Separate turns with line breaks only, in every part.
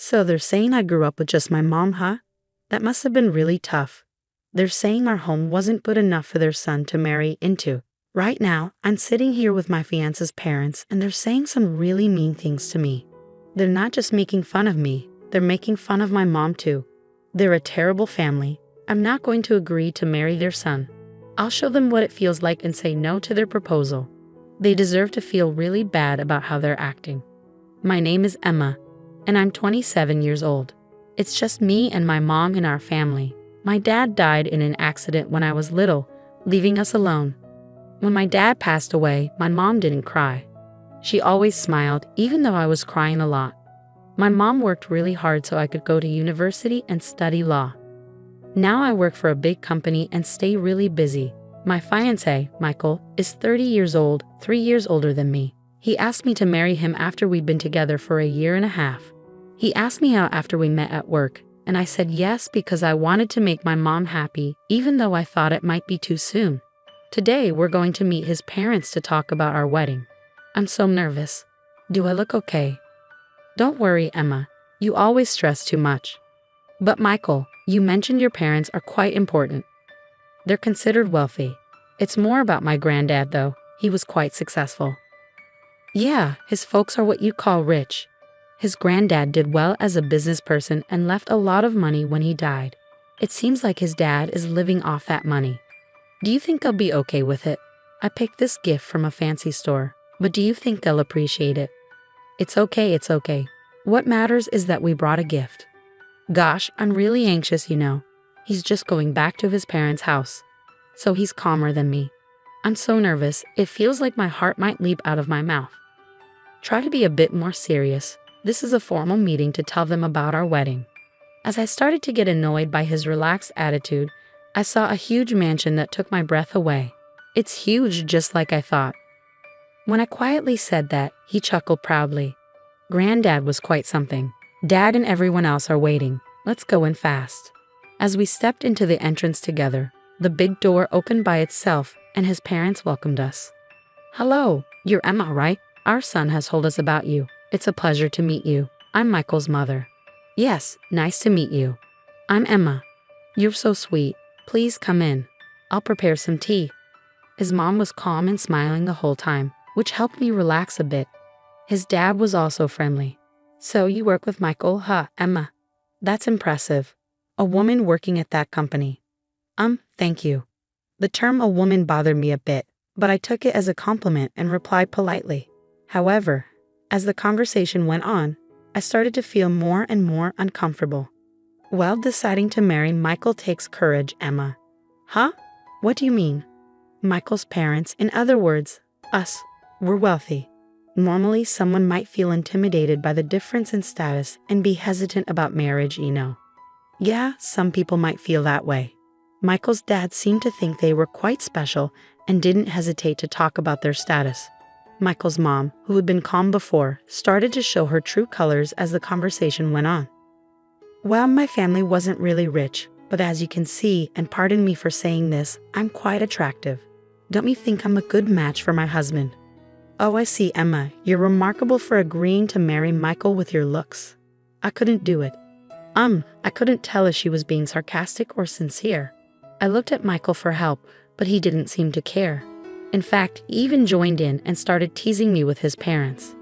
So they're saying I grew up with just my mom, huh? That must have been really tough. They're saying our home wasn't good enough for their son to marry into. Right now, I'm sitting here with my fiance's parents and they're saying some really mean things to me. They're not just making fun of me, they're making fun of my mom too. They're a terrible family. I'm not going to agree to marry their son. I'll show them what it feels like and say no to their proposal. They deserve to feel really bad about how they're acting. My name is Emma, and I'm 27 years old. It's just me and my mom in our family. My dad died in an accident when I was little, leaving us alone. When my dad passed away, my mom didn't cry. She always smiled, even though I was crying a lot. My mom worked really hard so I could go to university and study law. Now I work for a big company and stay really busy. My fiancé, Michael, is 30 years old, 3 years older than me. He asked me to marry him after we'd been together for a year and a half. He asked me out after we met at work, and I said yes because I wanted to make my mom happy, even though I thought it might be too soon. Today we're going to meet his parents to talk about our wedding. I'm so nervous. Do I look okay? Don't worry, Emma. You always stress too much. But Michael, you mentioned your parents are quite important. They're considered wealthy. It's more about my granddad, though. He was quite successful. Yeah, his folks are what you call rich. His granddad did well as a business person and left a lot of money when he died. It seems like his dad is living off that money. Do you think they'll be okay with it? I picked this gift from a fancy store, but do you think they'll appreciate it? It's okay, it's okay. What matters is that we brought a gift. Gosh, I'm really anxious, you know. He's just going back to his parents' house. So he's calmer than me. I'm so nervous, it feels like my heart might leap out of my mouth. Try to be a bit more serious. This is a formal meeting to tell them about our wedding. As I started to get annoyed by his relaxed attitude, I saw a huge mansion that took my breath away. It's huge, just like I thought. When I quietly said that, he chuckled proudly. Granddad was quite something. Dad and everyone else are waiting. Let's go in fast. As we stepped into the entrance together, the big door opened by itself and his parents welcomed us. Hello, you're Emma, right? Our son has told us about you. It's a pleasure to meet you. I'm Michael's mother. Yes, nice to meet you. I'm Emma. You're so sweet. Please come in. I'll prepare some tea. His mom was calm and smiling the whole time, which helped me relax a bit. His dad was also friendly. So you work with Michael, huh, Emma? That's impressive. A woman working at that company. Thank you. The term a woman bothered me a bit, but I took it as a compliment and replied politely. However, as the conversation went on, I started to feel more and more uncomfortable. Well, deciding to marry Michael takes courage, Emma. Huh? What do you mean? Michael's parents, in other words, us, were wealthy. Normally, someone might feel intimidated by the difference in status and be hesitant about marriage, you know. Yeah, some people might feel that way. Michael's dad seemed to think they were quite special and didn't hesitate to talk about their status. Michael's mom, who had been calm before, started to show her true colors as the conversation went on. Well, my family wasn't really rich, but as you can see, and pardon me for saying this, I'm quite attractive. Don't you think I'm a good match for my husband? Oh, I see, Emma. You're remarkable for agreeing to marry Michael with your looks. I couldn't do it. I couldn't tell if she was being sarcastic or sincere. I looked at Michael for help, but he didn't seem to care. In fact, he even joined in and started teasing me with his parents.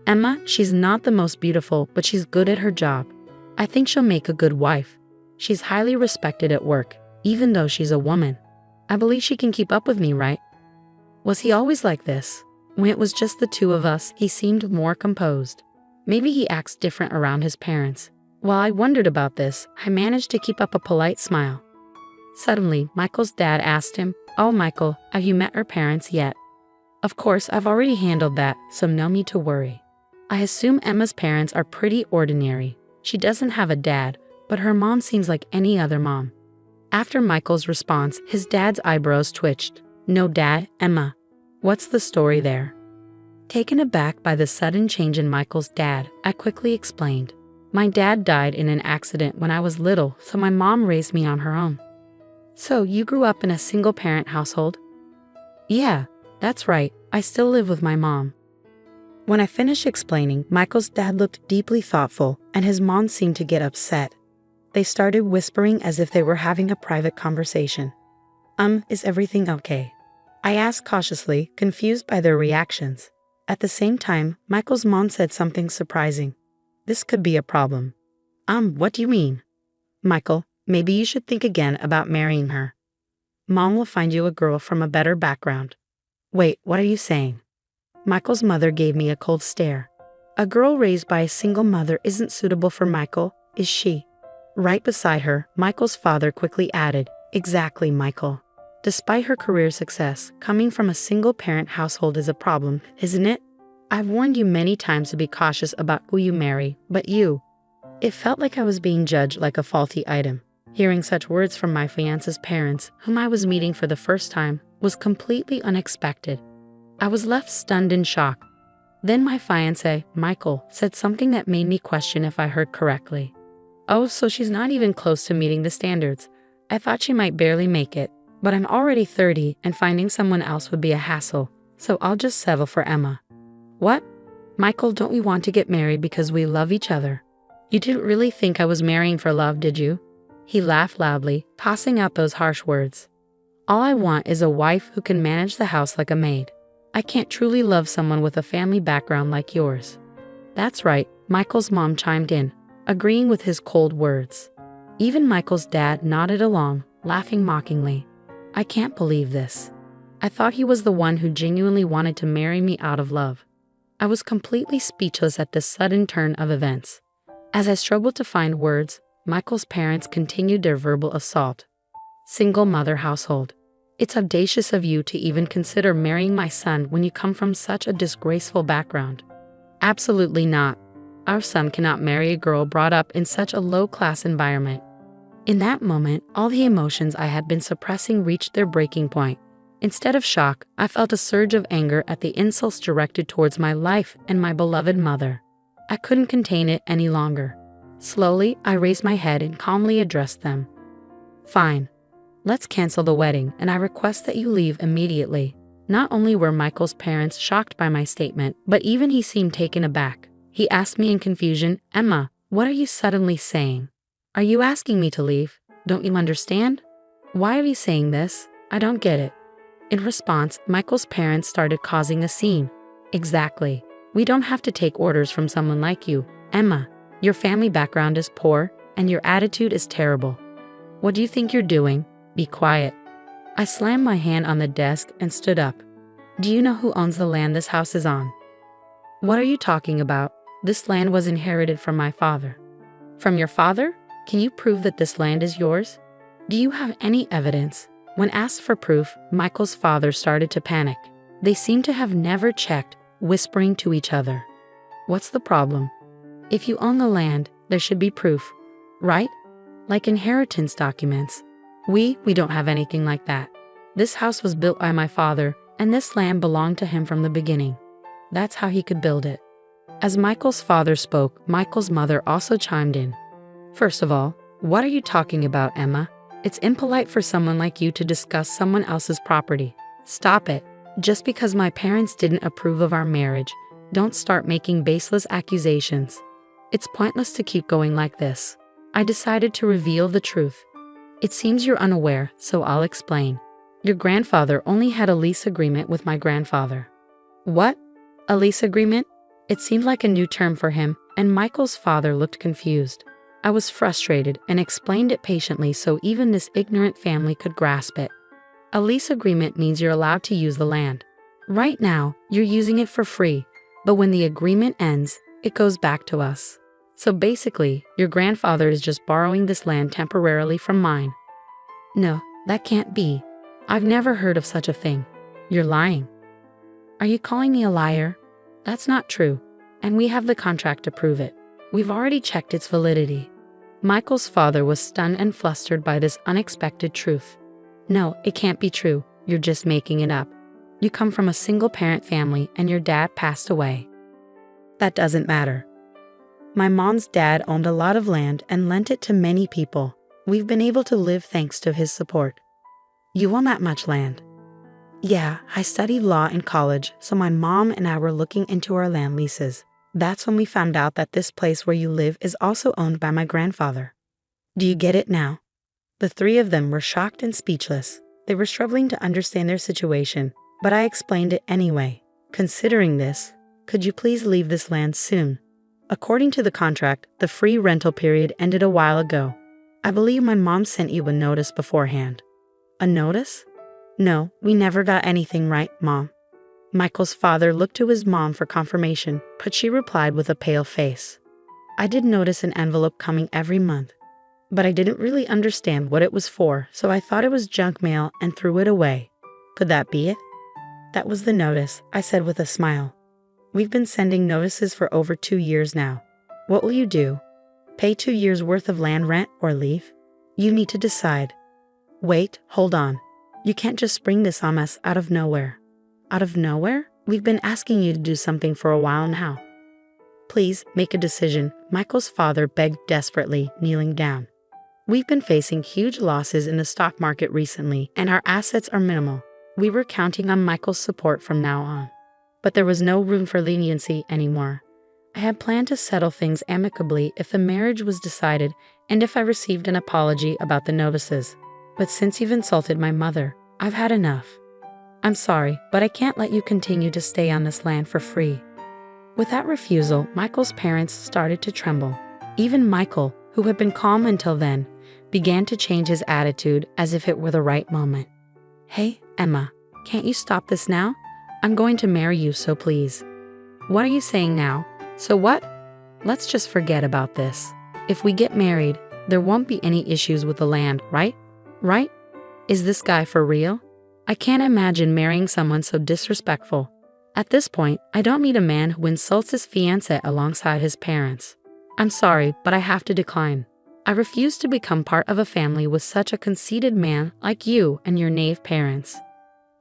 Emma, she's not the most beautiful, but she's good at her job. I think she'll make a good wife. She's highly respected at work, even though she's a woman. I believe she can keep up with me, right? Was he always like this? When it was just the two of us, he seemed more composed. Maybe he acts different around his parents. While I wondered about this, I managed to keep up a polite smile. Suddenly, Michael's dad asked him, "Oh, Michael, have you met her parents yet?" Of course, I've already handled that, so no need to worry. I assume Emma's parents are pretty ordinary. She doesn't have a dad, but her mom seems like any other mom. After Michael's response, his dad's eyebrows twitched. No dad, Emma. What's the story there? Taken aback by the sudden change in Michael's dad, I quickly explained. My dad died in an accident when I was little, so my mom raised me on her own. So you grew up in a single-parent household? Yeah, that's right. I still live with my mom. When I finished explaining, Michael's dad looked deeply thoughtful, and his mom seemed to get upset. They started whispering as if they were having a private conversation. Is everything okay?" I asked cautiously, confused by their reactions. At the same time, Michael's mom said something surprising. "This could be a problem." What do you mean?" "Michael, maybe you should think again about marrying her. Mom will find you a girl from a better background." "Wait, what are you saying?" Michael's mother gave me a cold stare. "A girl raised by a single mother isn't suitable for Michael, is she?" Right beside her, Michael's father quickly added, "Exactly, Michael. Despite her career success, coming from a single-parent household is a problem, isn't it? I've warned you many times to be cautious about who you marry, but you..." It felt like I was being judged like a faulty item. Hearing such words from my fiance's parents, whom I was meeting for the first time, was completely unexpected. I was left stunned in shock. Then my fiancé, Michael, said something that made me question if I heard correctly. "Oh, so she's not even close to meeting the standards. I thought she might barely make it, but I'm already 30 and finding someone else would be a hassle, so I'll just settle for Emma." "What? Michael, don't we want to get married because we love each other? You didn't really think I was marrying for love, did you?" He laughed loudly, tossing out those harsh words. "All I want is a wife who can manage the house like a maid. I can't truly love someone with a family background like yours." "That's right," Michael's mom chimed in, agreeing with his cold words. Even Michael's dad nodded along, laughing mockingly. "I can't believe this. I thought he was the one who genuinely wanted to marry me out of love." I was completely speechless at this sudden turn of events. As I struggled to find words, Michael's parents continued their verbal assault. "Single mother household. It's audacious of you to even consider marrying my son when you come from such a disgraceful background." "Absolutely not. Our son cannot marry a girl brought up in such a low-class environment." In that moment, all the emotions I had been suppressing reached their breaking point. Instead of shock, I felt a surge of anger at the insults directed towards my life and my beloved mother. I couldn't contain it any longer. Slowly, I raised my head and calmly addressed them. "Fine. Let's cancel the wedding, and I request that you leave immediately." Not only were Michael's parents shocked by my statement, but even he seemed taken aback. He asked me in confusion, "Emma, what are you suddenly saying? Are you asking me to leave? Don't you understand? Why are you saying this? I don't get it." In response, Michael's parents started causing a scene. "Exactly. We don't have to take orders from someone like you, Emma. Your family background is poor, and your attitude is terrible. What do you think you're doing? Be quiet." I slammed my hand on the desk and stood up. "Do you know who owns the land this house is on?" "What are you talking about? This land was inherited from my father." "From your father? Can you prove that this land is yours? Do you have any evidence?" When asked for proof, Michael's father started to panic. They seemed to have never checked, whispering to each other. "What's the problem? If you own the land, there should be proof, right? Like inheritance documents. We don't have anything like that. This house was built by my father, and this land belonged to him from the beginning. That's how he could build it." As Michael's father spoke, Michael's mother also chimed in. "First of all, what are you talking about, Emma? It's impolite for someone like you to discuss someone else's property. Stop it. Just because my parents didn't approve of our marriage, don't start making baseless accusations. It's pointless to keep going like this." I decided to reveal the truth. "It seems you're unaware, so I'll explain. Your grandfather only had a lease agreement with my grandfather." "What? A lease agreement?" It seemed like a new term for him, and Michael's father looked confused. I was frustrated and explained it patiently so even this ignorant family could grasp it. A lease agreement means you're allowed to use the land. Right now, you're using it for free, but when the agreement ends, it goes back to us. So basically, your grandfather is just borrowing this land temporarily from mine." "No, that can't be. I've never heard of such a thing. You're lying." "Are you calling me a liar? That's not true, and we have the contract to prove it. We've already checked its validity." Michael's father was stunned and flustered by this unexpected truth. "No, it can't be true. You're just making it up. You come from a single-parent family and your dad passed away." "That doesn't matter. My mom's dad owned a lot of land and lent it to many people. We've been able to live thanks to his support." "You own that much land?" Yeah, I studied law in college, so my mom and I were looking into our land leases. That's when we found out that this place where you live is also owned by my grandfather. Do you get it now? The three of them were shocked and speechless. They were struggling to understand their situation, but I explained it anyway. Considering this, could you please leave this land soon? According to the contract, the free rental period ended a while ago. I believe my mom sent you a notice beforehand. A notice? No, we never got anything right, Mom. Michael's father looked to his mom for confirmation, but she replied with a pale face. I did notice an envelope coming every month, but I didn't really understand what it was for, so I thought it was junk mail and threw it away. Could that be it? That was the notice, I said with a smile. We've been sending notices for over 2 years now. What will you do? Pay 2 years worth of land rent or leave? You need to decide. Wait, hold on. You can't just spring this on us out of nowhere. Out of nowhere? We've been asking you to do something for a while now. Please make a decision, Michael's father begged desperately, kneeling down. We've been facing huge losses in the stock market recently, and our assets are minimal. We were counting on Michael's support from now on. But there was no room for leniency anymore. I had planned to settle things amicably if the marriage was decided and if I received an apology about the notices. But since you've insulted my mother, I've had enough. I'm sorry, but I can't let you continue to stay on this land for free. With that refusal, Michael's parents started to tremble. Even Michael, who had been calm until then, began to change his attitude as if it were the right moment. Hey, Emma, can't you stop this now? I'm going to marry you, so please. What are you saying now? So what? Let's just forget about this. If we get married, there won't be any issues with the land, right? Right? Is this guy for real? I can't imagine marrying someone so disrespectful. At this point, I don't need a man who insults his fiancé alongside his parents. I'm sorry, but I have to decline. I refuse to become part of a family with such a conceited man like you and your knave parents.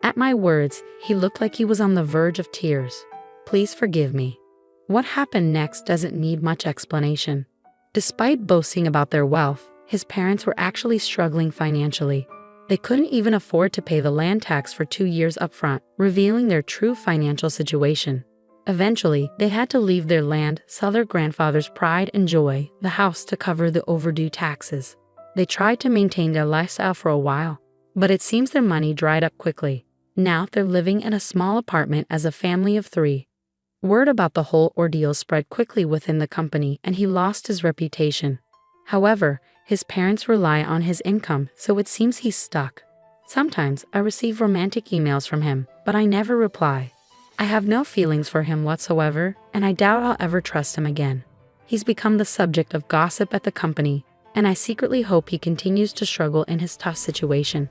At my words, he looked like he was on the verge of tears. Please forgive me. What happened next doesn't need much explanation. Despite boasting about their wealth, his parents were actually struggling financially. They couldn't even afford to pay the land tax for 2 years upfront, revealing their true financial situation. Eventually, they had to leave their land, sell their grandfather's pride and joy, the house, to cover the overdue taxes. They tried to maintain their lifestyle for a while, but it seems their money dried up quickly. Now they're living in a small apartment as a family of 3. Word about the whole ordeal spread quickly within the company, and he lost his reputation. However, his parents rely on his income, so it seems he's stuck. Sometimes I receive romantic emails from him, but I never reply. I have no feelings for him whatsoever, and I doubt I'll ever trust him again. He's become the subject of gossip at the company, and I secretly hope he continues to struggle in his tough situation.